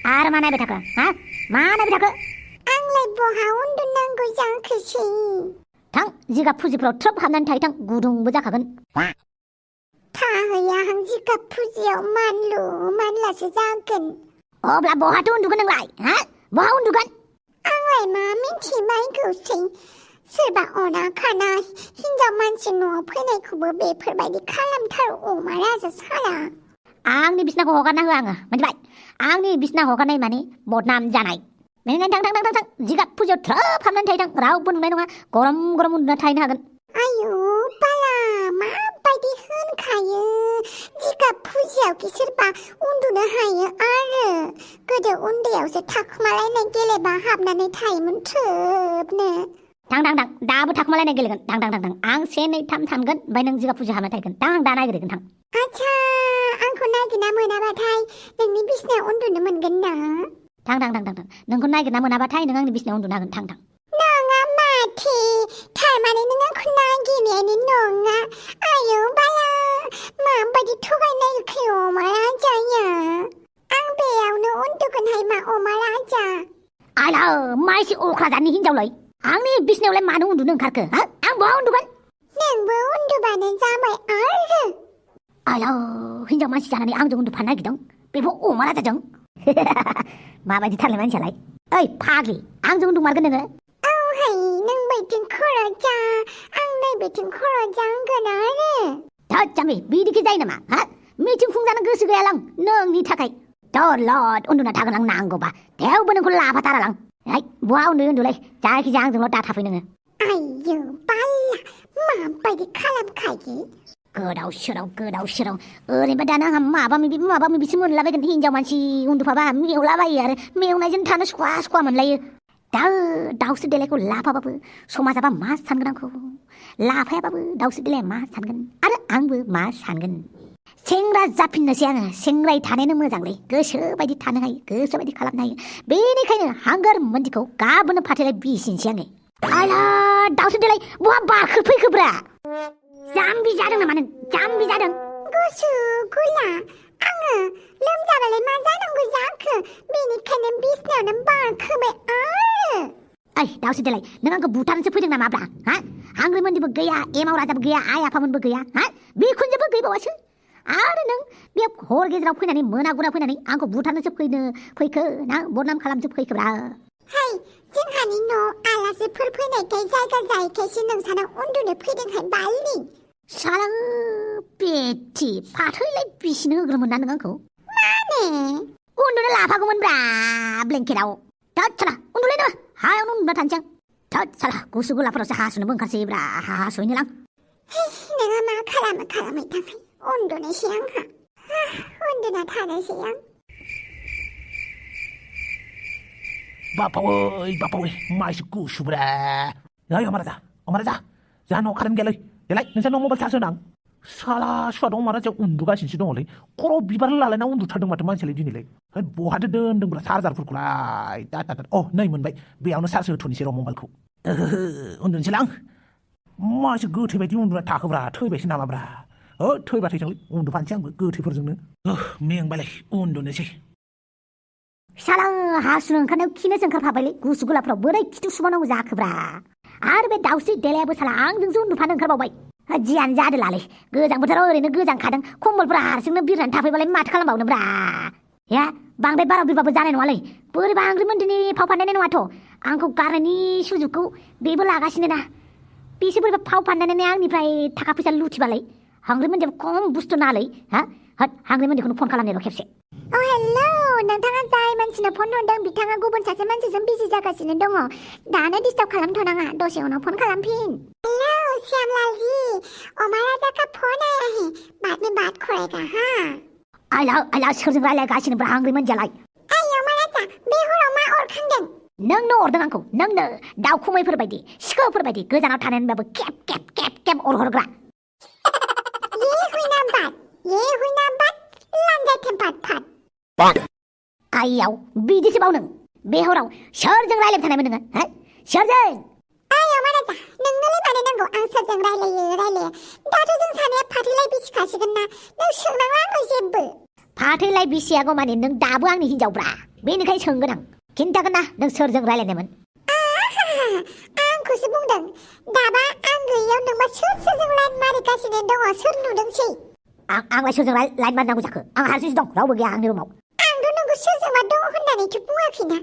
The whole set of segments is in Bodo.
आरो मा नायबाय थाखो हा मा नायबाय थाखो आंलाय बहा उन्दुनांगौ जांखोसै थां जिगाब फुजिफ्राव थ्रोब हाबनानै थायो थां गुदुंबो जाखागोन थाहैया आं जिगाब फुजियाव मानलु मानलासो जागोन अब्ला बहाथो उन्दुगोन नोंलाय हा बहा उन्दुगोन आंलाय मा मिथिबायगौसै सोरबा अना खानाय हिनजाव मानसि न'आव फैनायखौबो बेफोरबायदि खालामथारो अमा राजा साला आंनि बिसिनाखौ हगारना हो आङो मिथिबाय आंनि बिसिना हगारनाय माने बदनाम जानाय बेनिखायनो थां जिगाब फुजियाव थ्रोब हाबनानै थायो थां रावबो नुनाय नङा गरम गरम उन्दुना थाहैनो हागोन आयु बाला माबायदि होनखायो जिगाब फुजियाव सोरबा उन्दुनो हायो आरो गोदो उन्दैयावसो थाखुमालायनाय गेलेबा हाबनानै थायोमोन थ्रोबनो थां दाबो थाखुमालायनाय गेलेगोन थां आं 1 2 3 सानगोन ओमफ्राय नों जिगाब फुजियाव हाबना थागोन दा आं दा नागिरगोन थां आच्छा आंखौ नागिरना मोनाबाथाय नोंनि बिसिनायाव उन्दुनो मोनगोन ना थां नोंखौ नागिरना मोनाबाथाय नों आंनि बिसिनायाव उन्दुनो हागोन थां नङा माथो थारमाने नों आंखौ नागिरनायानो नङा आयौ बाला माबायदि थगायनायखो अमा राजाया आं बेयावनो उन्दुगोनहाय मा अमा राजा आला मा एसे अख्रा जातनि हिनजावलाय आंनि बिसिनायावलाय मानो उन्दुनो ओंखारखो हा आं बहा उन्दुगोन नोंबो उन्दुबानो जाबाय आरो आला हिनजाव मानसि जानानै आंजों उन्दुफानो नागिरदों बेबो अमा राजाजों माबायदि थारलाय मानसियालाय ओइ फाग्लि आंजों उन्दुमारगोन नोङो औहाय नों बैथिं खर' जा आं नैबेथिं खर' जांगोन आरो थोद जाम्बि बिदिखि जायो नामा हा मिटिं खुंजानो गोसो गैयालां नोंनि थाखाय दलद उन्दुना थागोन आं नांगौबा थेवबो नोंखौ लाफाथारालां बहा उन्दुलै जायखिजाया आंजोंल' दा थाफै नोङो आयौ बाला माबायदि खालामखायो गोदाव सोराव ओरैबा दाना आंहा माबा माबिसो मोनलाबायगोन हिनजाव मानसि उन्दुफाबा मेवलाबायो आरो मेवनायजों थानो सुखुवा मोनलायो दाउस्रि देलायखौ लाफाबाबो समाजाबा मा सानगोन आंखौ लाफायाबाबो दाउस्रि देलाया मा सानगोन आरो आंबो मा सानगोन सेंग्रा जाफिननोसै आङो सेंग्रायै थानायानो मोजांलै गोसोबायदि थानो हायो गोसोबायदि खालामनो हायो बेनिखायनो हांगोर मोनदिखौ गाबोनो फाथैलाय बिसिनोसै आङो आला दाउस्रि देलाय बहा बाखोफैखोब्रा जाम्बि जादों नामा नों जाम्बि जादों गुसु गुला आङो लोमजाबालाय मा जानांगौ जाखो बेनिखायनो बिसिनायावनो बारखोबाय आरो ओइ दाउस्रि देलाय नों आंखौ बुथारनोसो फैदों नामाब्रा हा हांग्रि मोन्दिबो गैया एमाव राजाबो गैया आइ आफामोनबो गैया हा बिखुनजोबो गैबावासो आरो नों बे हर गेजेराव फैनानै मोनागुना फैनानै आंखौ बुथारनोसो फैखो ना बदनाम खालामनोसो फैखोब्रा हाय जोंहानि न' आलासिफोर फैनायखाय जायगा जायैखायसो नोंसानाव उन्दुनो फैदोंहाय बालि साला बेथि फाथैलाय बिसिनो होग्रोमोन ना नों आंखौ माने उन्दुनो लाफागौमोनब्रा ब्लेंकेटआव थोद साला उन्दुलै नोङो हायावनो उन्दुना थानोसै आं थोद साला गुसु गुलाफोरावसो हासुनोबो ओंखारसैब्रा हासुहैनोलां नोङो मा खालामै थाखाय उन्दुनोसै आंहा उन्दुना थानोसै आं बापावै मा एसे गुसुब्रा अमा राजा जोंहा न'आव कारेन्ट गैयालै देलाय नोंसा न'आव मबाइल चार्ज होनां साला सुवा दं अमा राजाया उन्दुगासिनोसो दङलै खर' बिबार लालायना उन्दुथारदों माथो मानसियालाय दिनैलाय बहाथो दोनदोंब्रा चार्जारफोरखौलाय नै मोनबाय बेयावनो चार्ज होथ'नोसै र' मबाइलखौ उन्दुनोसैलां मा एसे गोथै बायदि उन्दुना थाखोब्रा थैबायसो नामाब्रा थैबा थैथोंलै उन्दुफानोसै आंबो गोथैफोरजोंनो मेंबालाय उन्दुनोसै साला हासुनो ओंखारनायाव खिनोसो ओंखारफाबायलै गुसु गुलाफोराव बोरै खिथु सुबावनांगौ जाखोब्रा आरो बे दाउस्रि देलायाबो साला आंजोंसो उन्दुफानो ओंखारबावबाय जियानो जादोलालै गोजां बोथोराव ओरैनो गोजांखादों कम्बलफोरा हारसिंनो बिरनानै थाफैबालाय माथो खालामबावनोब्रा बांद्राय बाराव बिरबाबो जानाय नङालै बोरैबा हांग्रि मोन्दिनि फाव फान्दायनाय नङाथ' आंखौ गारनायनि सुजुगखौ बेबो लागासिनो ना बिसो बोरैबा फाव फान्दायनानै आंनिफ्राय थाखा फैसा लुथिबालाय हांग्रि मोन्दियाबो खम बुस्थु नालै हांग्रि मोन्दिखौनो फन खालामनो र' खेबसे हेलौ नोंथाङा जाय मानसिनो फन हरदों बिथाङा गुबुन सासे मानसिजों बिजि जागासिनो दङ दानो डिस्टार्ब खालामथ'नाङा दसे उनाव फन खालामफिन हेलौ श्यामलाल जी अमा राजा का फोन आया है बाद में बात करेगा हाँ आइला सोरजों रायलायगासिनो ब्रा हांग्रि मोन्दियालाय अमा राजा बे हराव मा अरखांदों नोंनो अरदों आंखौ नोंनो दाउखुमैफोर बायदि सिखोफोर बायदि गोजानाव थानानैबाबो केब अरहरग्रा ये हुई ना बात लांजायथों फाट आइयाव बिदिसो बाव नों बे हराव सोरजों रायलायबाय थानायमोन नोङो सोरजों अमा राजा नोंनोलाय मानो नांगौ आं सोरजों रायलाया दाथ' जों सानैया फाथैलाय बिसिखासिगोन ना नों सोंनाङा आंखौ जेबो फाथैलाय बिसियागौ माने नों दाबो आंनि हिनजावब्रा बेनिखायनो सोंगोन आं खिन्थागोन ना नों सोरजों रायलायनायमोन आंखौसो बुंदों दाबा आं गैयियाव नोंबा सोरजों लाइन मारिगासिनो दङ सोर नुदोंसै आंलाय सोरजों लाइन मारिनांगौ जाखो आं हारसिंसो दं रावबो गैया आंनि रुमाव आंथ' नोंखौ सोरजोंबा दङ होननानैथ' बुङाखैना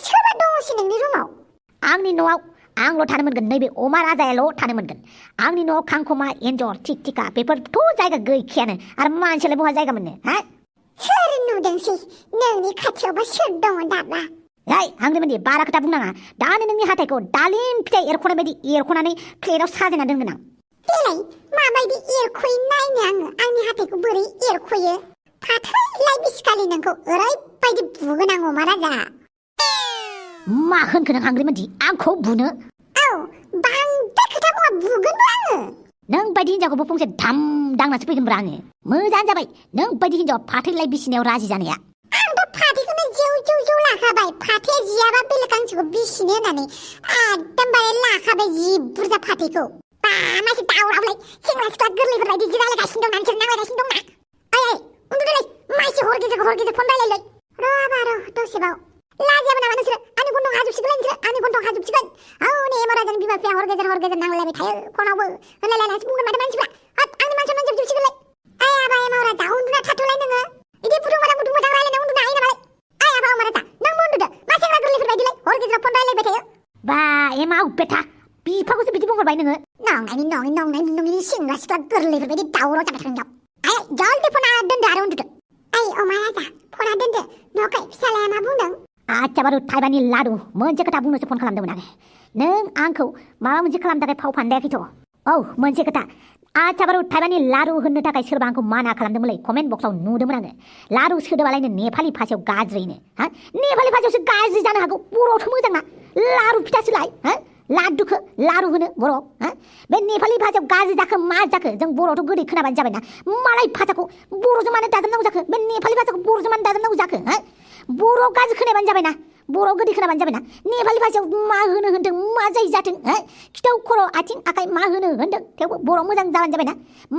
सोरबा दङसै नोंनि रुमाव आंनि न'आव आंल' थानो मोनगोन नैबे अमा राजायाल' थानो मोनगोन आंनि न'आव खांखमा एन्जर थिकथिका बेफोरथ' जायगा गैखायानो आरो मानसियालाय बहा जायगा मोननो हा सोर नुदोंसै नोंनि खाथियावबा सोर दङ दाबा हाय हांग्रिमोनदि बारा खोथा बुंनाङा दानो नोंनि हाथायखौ दालिम फिथाइ एरख'नाय बायदि एरख'नानै प्लेटाव साजायना दोनगोन आं देलाय माबायदि एरख'यो नायनो आङो आंनि हाथायखौ बोरै एरख'यो फाथैलाय बिसिखालि नोंखौ ओरैबायदि बुगोन आं अमा राजा मा होनखो नों हांग्रिमोनदि आंखौ बुनो औ बांद्राय खोथा बुङा बुगोनबो आङो नों बायदि हिनजावखौबो फंसे धाम दांनासो फैगोनब्रा आङो मोजाङानो जाबाय नों बायदि हिनजाव फाथैलाय बिसिनायाव राजि जानाया आंथ' फाथैखौनो जेव लाखाबाय फाथैया जियाबा बेलेग गांसेखौ बिसिनो होननानै एकदमबारे लाखाबाय जि बुरजा फाथैखौ बा मासे दावरावलाय सेंग्रा सिख्ला गोरलैफोर बायदि जि रायलायगासिनो दं नोंसोर नांलायगासिनो दंना ओइ उन्दुदोलै मासे हर गेजेर फन रायलायलै र' दसेबाव लाजियाबो नामा नोंसोरो आंनि गन्थं हाजोबसिगोन नोंसोरो आंनि गन्थं हाजोबसिगोन औ नै एमाराजों बिमा बिफाया हर गेजेर नांलायलायबाय थायो फनावबो होनलायलायनानैसो बुंगोन माथो मानसिफ्रा हाब आंनि मान सनमान जोबसिगोनलाय ओइ आबा एमाराजा उन्दुना थाथ'लाय नोङो इदि बुदुं बादां रायलायना उन्दुनो हायो नामालाय ओइ आबा एमाराजा नोंबो उन्दुदो मा सेंग्रा गोरलैफोर बायदिलाय हर गेजेराव फन रायलायबाय थायो बा एमाव बेथा बिफाखौसो बिदि बुंहरबाय नोङो नंनायनि सेंग्रा सिख्ला गोरलैफोर बायदि दावराव जाबाय थादों आइ जल्दि फना दोनदो आरो उन्दुदो ओइ अमा राजा फना दोनदो न'खाय फिसालाया मा बुंदों आच्छा बारु थाइबानि लादु मोनसे खोथा बुंनोसो फन खालामदोंमोन आङो नों आंखौ माबा मोनसे खालामनो थाखाय फाव फान्दायाखैथ' औ मोनसे खोथा आच्छा बारु थाइबानि लारु होननो थाखाय सोरबा आंखौ माना खालामदोंमोनलै कमेन्ट बक्सआव नुदोंमोन आङो लारु सोदोबालायनो नेपालि भाषायाव गाज्रिनो हा नेपालि भाषायावसो गाज्रि जानो हागौ बर'आवथ' मोजां ना लारु फिथासोलाय हा लादुखौ लारु होनो बर'आव हा बे नेपालि भाषायाव गाज्रि जाखो मा जाखो जों बर'आवथ' गोदै खोनाबानो जाबायना मालाय भाषाखौ बर'जों मानो दाजाबनांगौ जाखो बे नेपालि भाषाखौ बर'जों मानो दाजाबनांगौ जाखो हा बर'आव गाज्रि खोनाबानो जाबायना बर'आव गोदै खोनाबानो जाबायना नेपालि भाषायाव मा होनो होनदों मा जायो जाथों हा खिथौ खर' आथिं आखाइ मा होनो होनदों थेवबो बर'आव मोजां जाबानो जाबायना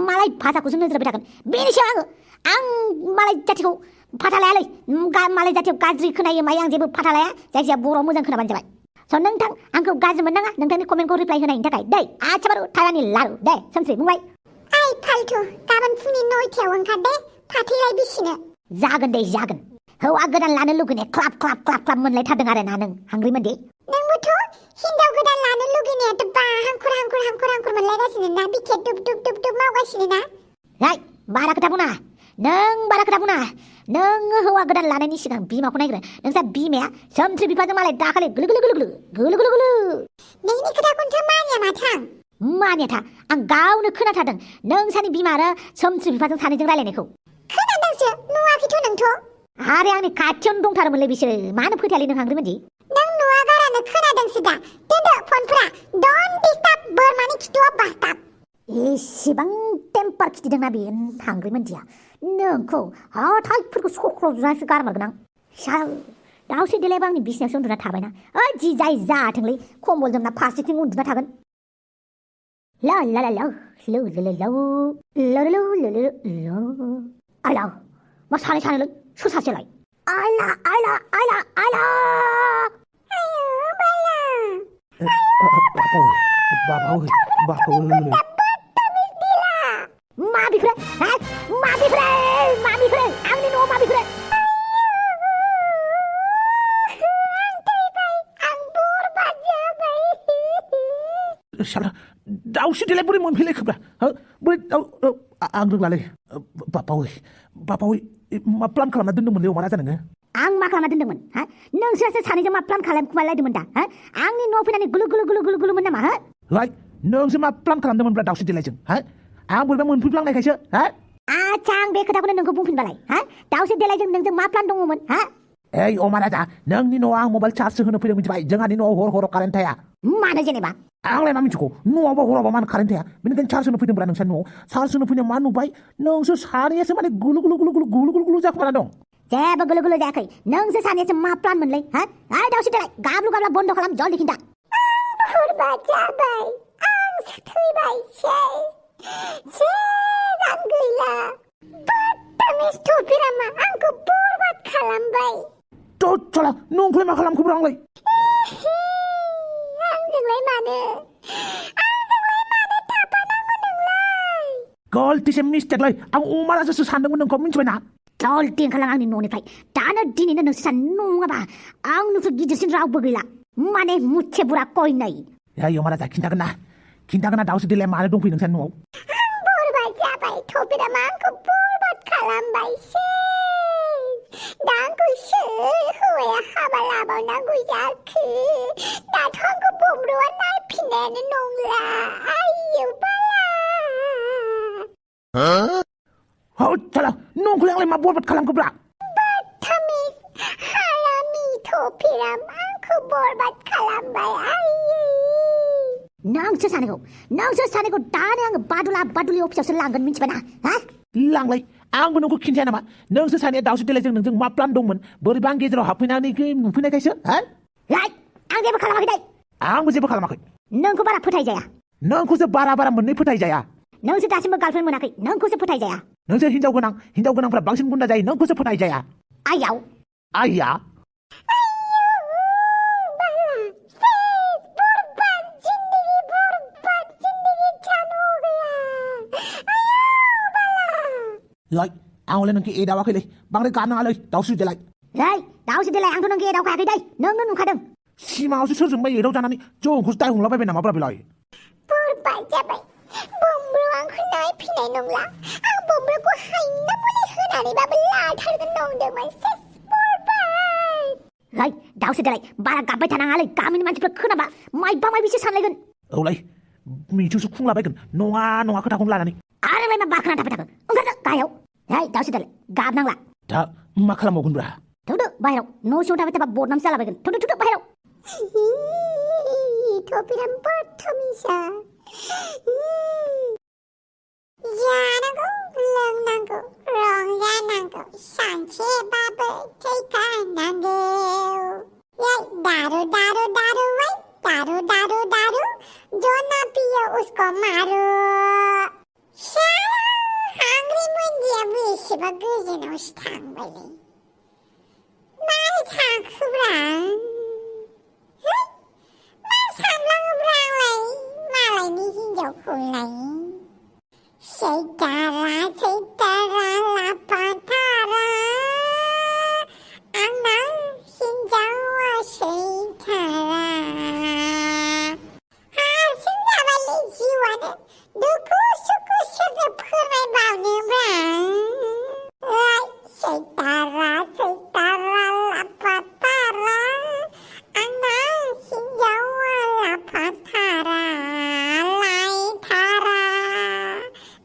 मालाय भाषाखौसो नोजोर होबाय थागोन बेनि सायाव आं मालाय जाथिखौ फाथा लायालै मालाय जाथियाव गाज्रि खोनायो मायो आं जेबो फाथा लाया जायखिजाया बर'आव मोजां खोनाबानो जाबाय स' नोंथां आंखौ गाज्रि मोननाङा नोंथांनि कमेन्टखौ रिप्लाइ होनायनि थाखाय दै आच्छा बारु थाइबानि लारु दे सोमस्रि बुंबाय ओइ फाल्थु गाबोन फुंनि 9टायाव ओंखार दे फाथैलाय बिसिनो जागोन दे जागोन हौवा गोदान लानो लुगैनाय क्लाब मोनलायथारदों आरो ना नों हांग्रिमोनदि नोंबोथ' हिनजाव गोदान लानो लुगैनायाथ' बा हांखुर मोनलायगासिनो ना बिखे दुब मावगासिनो ना हाय बारा खोथा बुंना नों हौवा गोदान लानायनि सिगां बिमाखौ नायग्रो नोंसा बिमाया सोमस्रि बिफाजों मालाय दाखालि गोलो नोंनि खोथाखौनोथ' मानिया माथो आं मानियाथा आं गावनो खोनाथारदों नोंसानि बिमा आरो सोमस्रि बिफाजों सानैजों रायलायनायखौ खोनादोंसो नुवाखैथ' नोंथ' आरे आंनि खाथियावनो दंथारोमोनलै बिसोरो मानो फोथायालै नों हांग्रिमोनदि नों नुवा गारानो खोनादोंसो दा दोनदो फनफोरा डन्ट डिस्टार्ब बोरमानि खिथुआव बास्ताब एसेबां टेम्पार खिथिदोंना बे हांग्रिमोनदिया नोंखौ हाथाइफोरखौ सख्ल'जुनानैसो गारमारगोन आं दावसे देलायबा आंनि बिसिनायावसो उन्दुना थाबायना जि जाय जाथोंलै खम्बल जोमना फारसेथिं उन्दुना थागोन आइला मा सानै सोर सासेलाय आइला मा बिफोरो आंनि न'आव मा बिफोरो साला दावसे देलाय बोरै मोनफैलायखोब्रा बोरै आं रोंलालै बापावै मा प्लान खालामना दोन्दोंमोनलै अमा राजा नोङो आं मा खालामना दोन्दोंमोन हा नोंसोरसो सानैजों मा प्लान खालामलायदोंमोन दा हा आंनि न'आव फैनानै गुलुमोन नामा हा नोंसो मा प्लान खालामदोंमोनब्रा दावसे देलायजों हा आं बोरैबा मोनफैफ्लांनायखायसो हा आच्छा आं बे खोथाखौनो नोंखौ बुंफिनबालाय हा दावसे देलायजों नोंजों मा प्लान दङमोन हा ओइ अमा राजा नोंनि न'आव आं मबाइल चार्ज होनो फैदों मिथिबाय जोंहानि न'आव हर कारेन्ट थाया मानो जेनेबा आंलाय मा मिथिगौ न'आवबा हरावबा मानो कारेन्ट थाया बेनिखायनो चार्ज होनो फैदोंब्रा नोंसा न'आव चार्ज होनो फैनायाव मा नुबाय नोंसोर सानैयासो माने गुलु जाखुमाना दं जेबो गुलु जायाखै नोंसोर सानैयासो मा प्लान मोनलै हा दावसे देलाय गाब्लु बन्द खालाम जल्दि खिन्था बुरबा जाबाय आं थैबाय आं गैला बदतमिज थफिरामा आंखौ बरबाद खालामबाय थ' 저라 농클레 마칼람 쿠브랑래 आंजोंलाय मानो थाफानांगौ नोंलाय 걸티세 미스텍라이 아 오마라서스 산다고 넌 민치바나 절대 खालाम आंनि न'निफ्राय दानो दिनैनो नोंसोर सान नङाबा आं नोंसोर गिदिरसिन रावबो गैला माने मुच्छे बुरा कयनाय 야 여마라자 긴다거나 다우스 딜레 마네 동피 능산 노 बरबाद जाबाय थफिरामा आंखौ बरबाद खालामबायसै दा आंखौ सोर हौवाया हाबा लाबावनांगौ जाखो दाथ' आंखौ बमरुआ नायफिननायानो नंला आयौ बाला 어 저라 농클레 마 보르밭 칼람 쿠브라 बदतमिज हारामि थफिराम आंखौ बरबाद खालामबाय आयै नोंसोर सानैखौ दानो आङो बादुलि अफिसावसो लांगोन मिथिबायना हा 랑라이 आंबो नोंखौ खिन्थाया नामा नोंसोर सानैया दाउसो 딜레जों नोंजों मा प्लान दंमोन बोरैबा आं गेजेराव हाबफैनानै नुफैनायखायसो हा आं जेबो खालामाखै दे आंबो जेबो खालामाखै नोंखौ बारा फोथायजाया नोंखौसो बारा मोननै फोथायजाया नोंसोर दासिमबो गार्लफ्रेन्ड मोनाखै नोंखौसो फोथायजाया नोंसोर हिनजाव गोनांफ्रा बांसिन गुन्दा जायो नोंखौसो फोथायजाया आयाव आइया लाइ आंलाय नोंखौ एदावाखैलै बांद्राय गानाङालै दाउसो 딜레 दाउसो देलाय आंथ' नोंखौ एदावखायाखै दै नोंनो नुखादों सिमाङावसो सोरजोंबा एदाव जानानै जोंखौसो दायहरलाबायबाय नामाब्रा बेलाय बरबाद जाबाय बमरु आंखौ नायफिननाय नंला आं बमरुखौ हायना मुलि होनानैबाबो लाथारगोन नंदोंमोन सेस बरबाद दाउसो देलाय बारा गाबबाय थानाङालै गामिनि मानसिफ्रा खोनाबा माइबा माइबिसो सानलायगोन औलाय मिथिंसो खुंलाबायगोन नङा खोथाखौनो लानानै आरोलाय मा बाखोना थाबाय थागोन ओंखारदो गाहायाव दाउसो देलाय गाबनांला दा मा खालामबावगोनब्रा थौदो बाहेराव न' सिङाव थाबाय थाबा बदनामसो जालाबायगोन थौदो बाहेराव थफिराम बदतमिजा जानांगौ लोंनांगौ रंजानांगौ सानसेबाबो थैखानांगौ दारू जो ना पियो उसको मारो हांग्रि मोनदियाबो एसेबा गोजानावसो थांबायलै मारै थाखोब्रा मा सानलाङोब्रा आंलाय मालायनि हिनजावखौलाय सैतारा लाफाथारा आंना हिनजावा सैतारा हारसिं जाबायलै जिउआनो दुखु सुखु सोरनो फोरमायबावनोब्रा सैतारा लाफाथारा आंना हिनजावा लाफाथारा लायथारा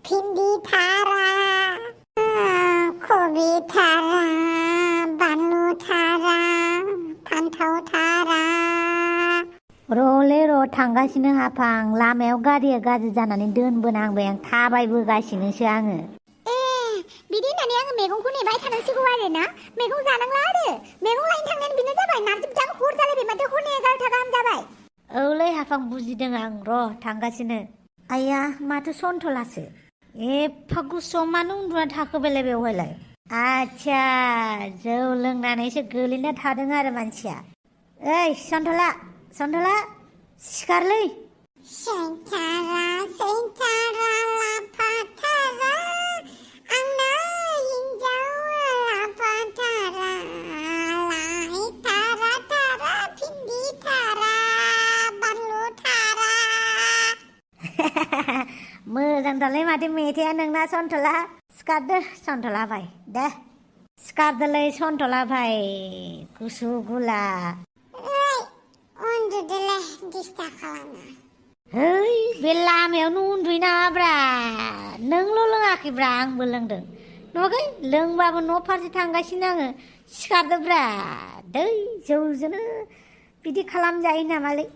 भिन्दि थारा कबि थारा बानलु थारा फान्थाव थारा रले र' थांगासिनो हाफां लामायाव गारिया गाज्रि जानानै दोनबोनांबाय आं थाबायबोगासिनोसो आङो बिदि होननानै आङो मैगंखौ नेबाय थानांसिगौ आरो ना मैगं जानांला आरो मैगं लायनो थांनायानो बेनो जाबाय नारजिबजां हर जालायबाय माथो हरनि 11था गाहाम जाबाय औलै हाफां बुजिदों आं र' थांगासिनो आइया माथो सन्थलासो एफा गुसुआव मानो उन्दुना थाखो बेलाय बेवहायलाय आच्छा जौ लोंनानैसो गोलैना थादों आरो मानसिया ओइ सन्थला सिखारलै सैतारा लाफाथारा आंना हिनजावा लाफाथारा लायथारा थारा भिन्दि थारा बानलु थारा मोजांथारलै माथो मेथाइया नोंना सन्थला सिखारदो सन्थला भाइ दे सिखारदोलै सन्थला भाइ गुसु गुला उन्दुदोलै दिस्टार्ब खालामा है बे लामायावनो उन्दुनाङाब्रा नोंल' लोङाखैब्रा आंबो लोंदों नुवाखै लोंबाबो न' फारसे थांगासिनो आङो सिखारदोब्रा दै जौजोंनो बिदि खालामजायो नामालै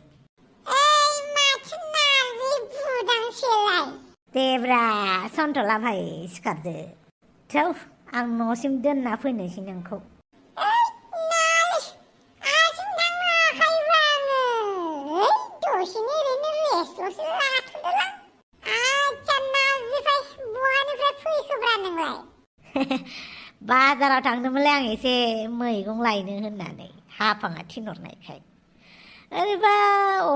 माथो नारजि बुदांसोलाय देब्रा सन्थला भाइ सिखारदो थौ आं न'सिम दोनना फैनोसै नोंखौ दसेनो ओरैनो रेस्टल'सो लाथ'दोलां आच्छा नारजिफाय बहानिफ्राय फैखोब्रा नोंलाय बाजाराव थांदोंमोनलै आं एसे मैगं लायनो होननानै हाफाङा थिनहरनायखाय ओरैबा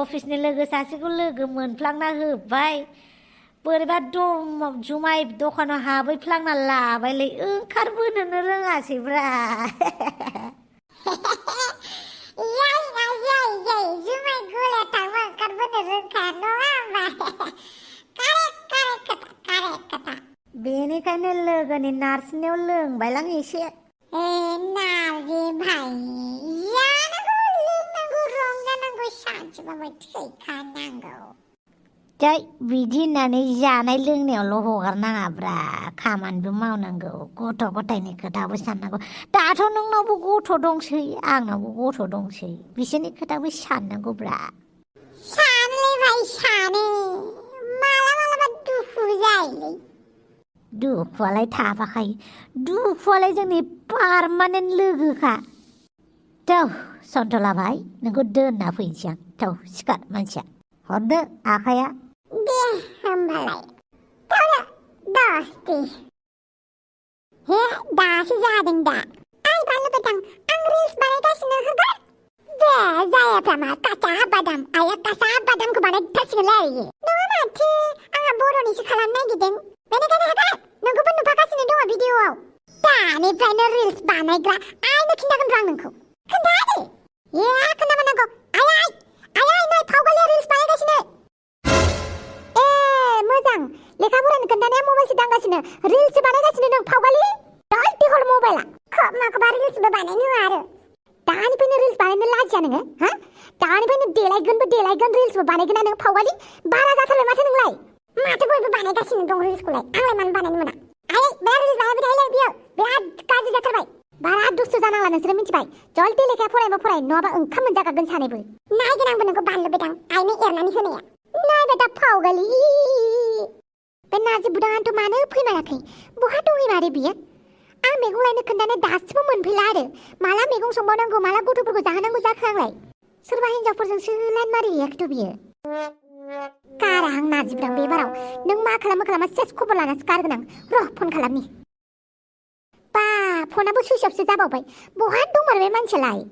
अफिसनि लोगो सासेखौ लोगो मोनफ्लांना होबाय बोरैबा जुमाय दखानाव हाबैफ्लांना लाबायलै ओंखारबोनोनो रोङासैब्रा जुमाय गलायाव थांबा ओंखारबोनो रोंखाया नङा होमबा कारेक्ट खोथा बेनिखायनो लोगोनि नारसिननायाव लोंबायलां एसे नारजि भाइ जानांगौ लोंनांगौ रंजानांगौ सानसेबाबो थैखानांगौ जै बिदि होननानै जानाय लोंनायावल' हगारनाङाब्रा खामानिबो मावनांगौ गथ' गथायनि खोथाबो साननांगौ दाथ' नोंनावबो गथ' दंसै आंनावबो गथ' दंसै बिसोरनि खोथाबो साननांगौब्रा सानोलै भाइ सानो मालाबा दुखु जायोलै दुखुआलाय थाफाखायो दुखुआलाय जोंनि पारमानेन्ट लोगोखा थौ सन्थला भाइ नोंखौ दोनना फैनोसै आं थौ सिखार मानसिया हरदो आखाया दे होमबालाय थावनो दस्ति हे दासो जादों दा आइ बानलु गोथां आं रिल्स बानायगासिनो होगोन दे जायाफ्रा मा कासा बादाम आइया कासा बादामखौ बानायथारसिगोनलै आरो नङा माथो आंहा बर'निसो खालामनो नागिरदों बेनिखायनो होगोन नोंखौबो नुफागासिनो दङ भिडिअआव दानिफ्रायनो रिल्स बानायग्रा आइनो खिन्थागोन आं नोंखौ खोन्थादो खोन्थाबानांगौ आइ नै फावगालिया रिल्स बानायगासिनो मोजां लेखा फरायनो खोन्थानाया मबाइलसो दांगासिनो रिल्ससो बानायगासिनो नों फावगालि दलति हर मबाइला माखौबा रिल्सबो बानायनो होआ आरो दानिफ्रायनो रिल्स बानायनो लाजिया नोङो हा दानिफ्रायनो देलायगोन रिल्सबो बानायगोन नों फावगालि बारा जाथारबाय माथो नोंलाय माथो बयबो बानायगासिनो दं रिल्सखौलाय आंलाय मानो बानायनो मोना आइ बिराद रिल्स बानायबाय थायोलै बियो बिराद गाज्रि जाथारबाय बारा दुस्थ जानांला नोंसोरो मिथिबाय जलदि लेखा फरायबा फराय नङाबा ओंखाम मोनजागागोन सानैबो नायगोन आंबो नोंखौ बानलु बेदां आइनो एरनानै होनाया नायबाय दा फावगालि बे नार्जि बुदाङाथ' मानो फैमाराखै बहा दंहैमारो बियो आं मैगं लायनो खोन्थानाय दासिमबो मोनफैला आरो माला मैगं संबावनांगौ माला गथ'फोरखौ जाहोनांगौ जाखो आंलाय सोरबा हिनजावफोरजोंसो लाइन मारिहैयाखैथ' बियो गारा आं नार्जि बुदां बे बाराव नों मा खालामा सेस खबर लानासो गारगोन आं र' फन खालामनि बा फनाबो सुइच अफसो जाबावबाय बहा दंमारो बे मानसियालाय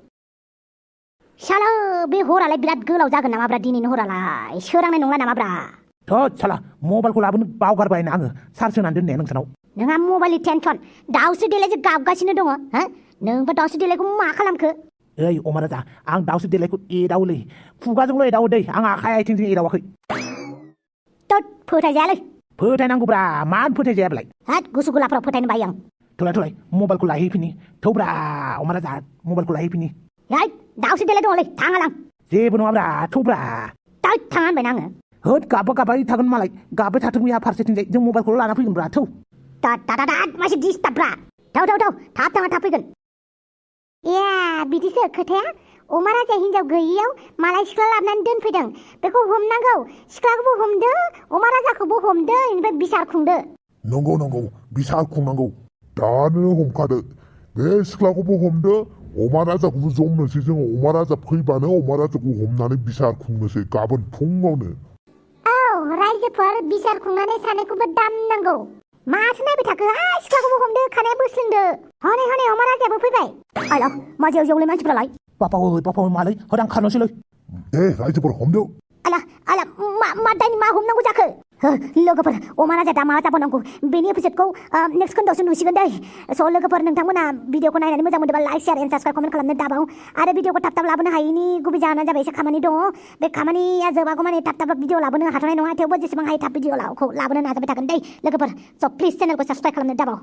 साला बे हरालाय बिराद गोलाव जागोन नामाब्रा दिनैनि हरालाय सोरांनाय नंला नामाब्रा थोद साला मबाइलखौ लाबोनो बावगारबायना आङो चार्ज होनानै दोननाया नोंसानाव नोंहा मबाइलनि टेनसन दाउस्रि देलायसो गाबगासिनो दङ हो नोंबो दाउस्रि देलायखौ मा खालामखो ओइ अमा राजा आं दाउस्रि देलायखौ एदावोलै खुगाजोंल' एदावो दै आं आखाइ आथिंजों एदावाखै थोद फोथायजायालै फोथायनांगौब्रा मानो फोथायजायाब्लाय हाट गुसु गुलाफोराव फोथायनो बायो आं थौलाय मबाइलखौ लायहैफिनि थौब्रा अमा राजा मबाइलखौ लायहैफिनि हाय दाउस्रि देलाय दङलै थाङालां जेबो नङाब्रा थौब्रा दाउ थाङा होनबायना आङो होद गाबबाय थागोन मालाय गाबबाय थाथों बेहा फारसेथिंजाय जों मबाइलखौल' लाना फैगोनब्रा थौ दाद मासे डिस्टार्बब्रा थाव थाब थाङा थाब फैगोन या बिदिसो खोथाया अमा राजा हिनजाव गैयियाव मालाय सिख्ला लाबोनानै दोनफैदों बेखौ हमनांगौ सिख्लाखौबो हमदो अमा राजाखौबो हमदो बेनिफ्राय बिसार खुंदो नंगौ बिसार खुंनांगौ दानो हमखादो बे सिख्लाखौबो हमदो अमा राजाखौबो जमनोसै जोङो अमा राजा फैबानो अमा राजाखौ हमनानै बिसार खुंनोसै गाबोन फुङावनो औ रायजोफोर बिसार खुंनानै सानैखौबो दामनांगौ माथो नायबाय थाखो सिख्लाखौबो हमदो खानाया बोस्लिंदो हनै अमा राजायाबो फैबाय आइला मा जेवलै मानसिफ्रालाय बापाव मालै होदां खारनोसैलै रायजोफोर हमदो आला मा दायनि मा हमनांगौ जाखो लोगोफोर अमा राजा दा मा जाबावनांगौ बेनि एपिसडखौ नेक्स्ट खोन्दोआवसो नुसिगोन दै स' लोगोफोर नोंथांमोना भिडिअखौ नायनानै मोजां मोनदोंबा like share and subscribe comment खालामनो दाबाव आरो भिडिअखौ थाब लाबोनो हायैनि गुबै जाहोना जाबाय एसे खामानि दङ बे खामानिया जोबागौ माने थाब भिडिअ लाबोनो हाथ'नाय नङा थेवबो जेसेबां हायो थाब भिडिअखौ लाबोनो नाजाबाय थागोन दै लोगोफोर स' प्लिज चेनेलखौ साबस्क्राइब खालामनो दाबाव